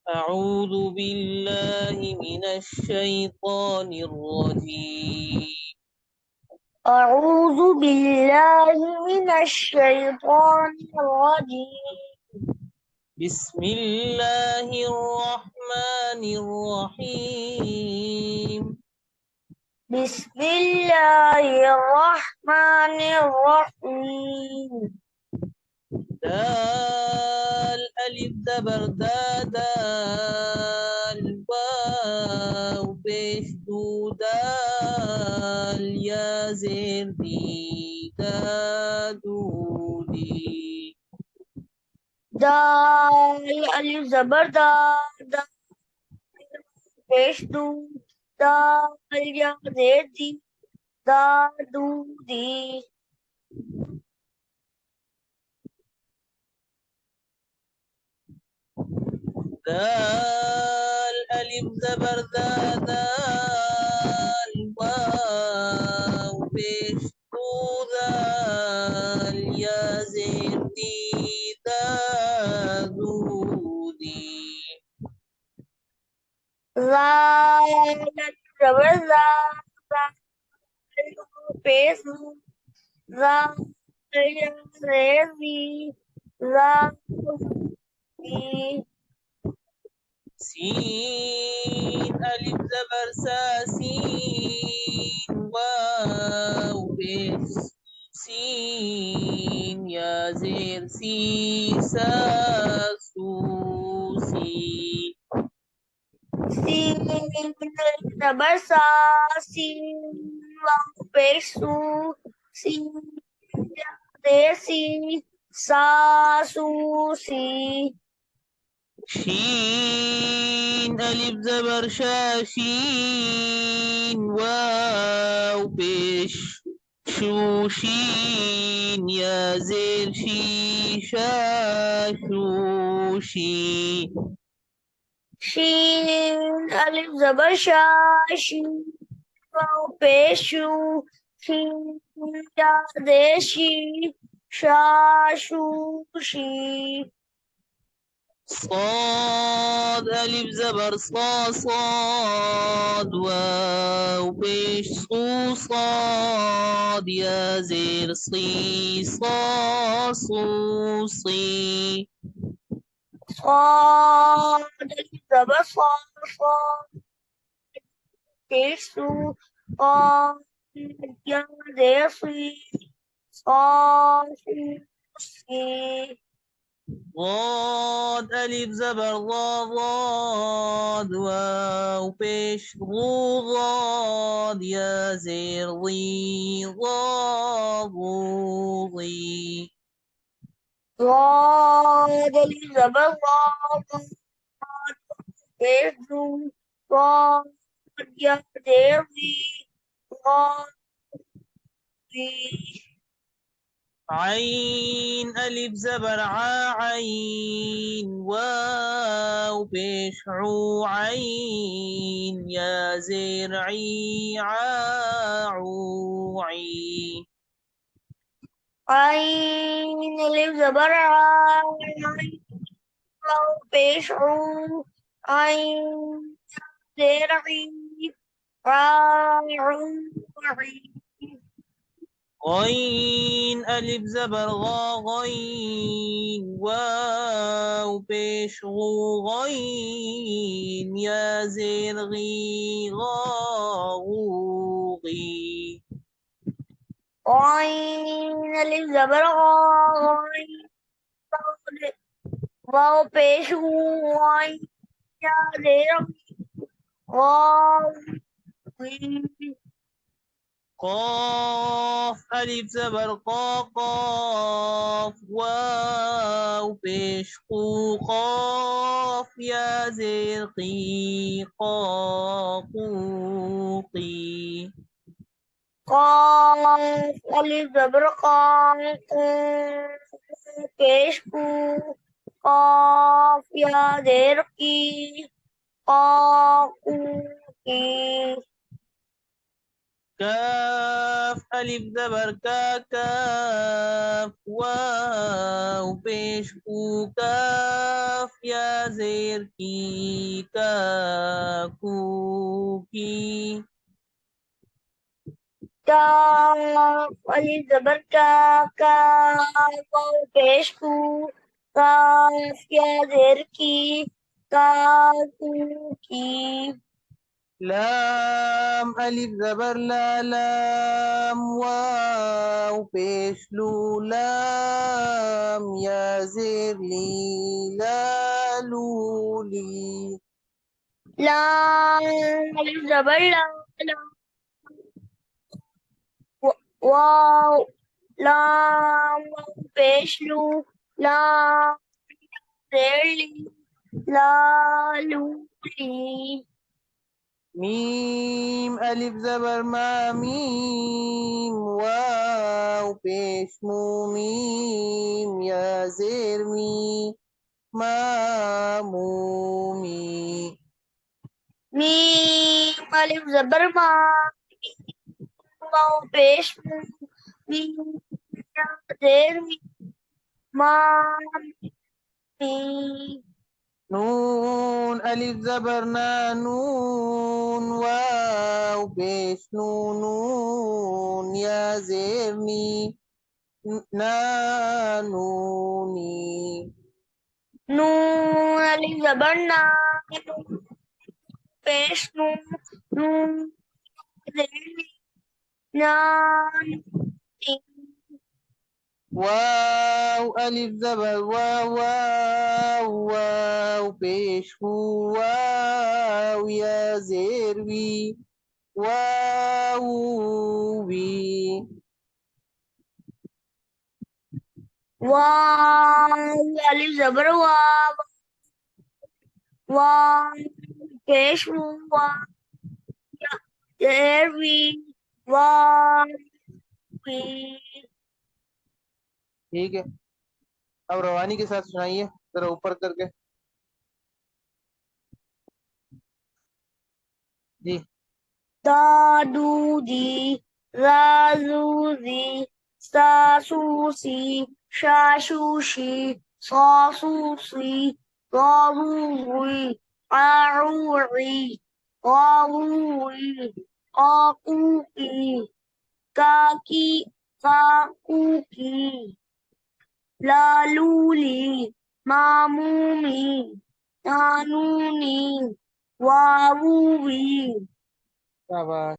أعوذ بالله من الشيطان الرجيم. أعوذ بالله من الشيطان الرجيم. بسم الله الرحمن الرحيم. بسم الله الرحمن الرحيم. دال ألف زبر دال واو بيش دو دال يا زير دي دادو دي. دال ألف زبر دال پیش دو دال یا زیر دی دادو دی. دال ألف زبر دال واو بيش دو دال يا زير دي دادو دي. زال ألف زبر زال پیش دو زال یا زیر دی دادو دی. سين ألف زبر سا سين واو بيش سين يا زير سي سا سو سي. Sin sabar sa sin wang pesu sin desi sa su si. شين ألف زبر شا شين واو بيش شو شين يا زير شي شا شو شي. Shin alif zabar sha shin wang pesu sin desi sha su si. صاد ألف زبر صا صاد واو بيش صو صاد يا زير صي صا صو صي. صاد alif zabar صاد pesu ya desi صافي. ضاد ألف زبر ضا ضاد واو بيش ضو ضاد يا زير ضي ضا ضو ضي. ضاد الزبر ضاد يزو ضاد يدري ضادي. عين ألف زبر عا عين واو بيش عو عين يا زير عي عو عي. عين الزبر عين بشعو عين درعي راعي. غين ألف زبر غا غين واو بيش غو غين يا زين غي غا غو غي. عين الزبر عين واو بشعو عين درعي واو. قاف ألف زبر قا قاف واو بيش قو قاف يا زين قي قا قو قي. قاف ألف زبر قاف كشكو قاف يا درقي قاقوقي. काफ अलिफ ज़बर का काफ वाव पेश कू काफ या जेर की का कू की काफ अलिफ ज़बर का काफ वाव पेश कू काफ या जेर की का कू की लाम अलिफ ज़बर ला लाम वाव पेश लू लाम या जेर ली ला लू ली लाम अलिफ ज़बर ला वाव लाम वाव पेश लू लाम जेर ली ला लू ली मीम अलिफ ज़बर मा मीम वाव पेश मू मीम या जेर मी मा मू मी मीम अलिफ ज़बर मा वाव पेश मू मीम या जेर मी मा मी नून अलिफ ज़बर ना नून वाव पेश नू नून या जेर नी ना नूनी नून अलिफ ज़बर ना पेश नू नून जेर मी नान नी वाव अलिफ ज़बर वाव वाव वाव पेश हू वाव या जेर वी वाव वी वाव अलिफ ज़बर वाव वाव पेश मू वाव या जेर वी वाव वी ठीक है। अब रवानी के साथ सुनाइए जरा ऊपर करके। जी दादूदी राजूदी सासूसी शाशूशी सासूसी रारूई आरूई आरूई आकूकी काकी काकूकी लालूली मामूमी नानूनी वावूवी शाबाश।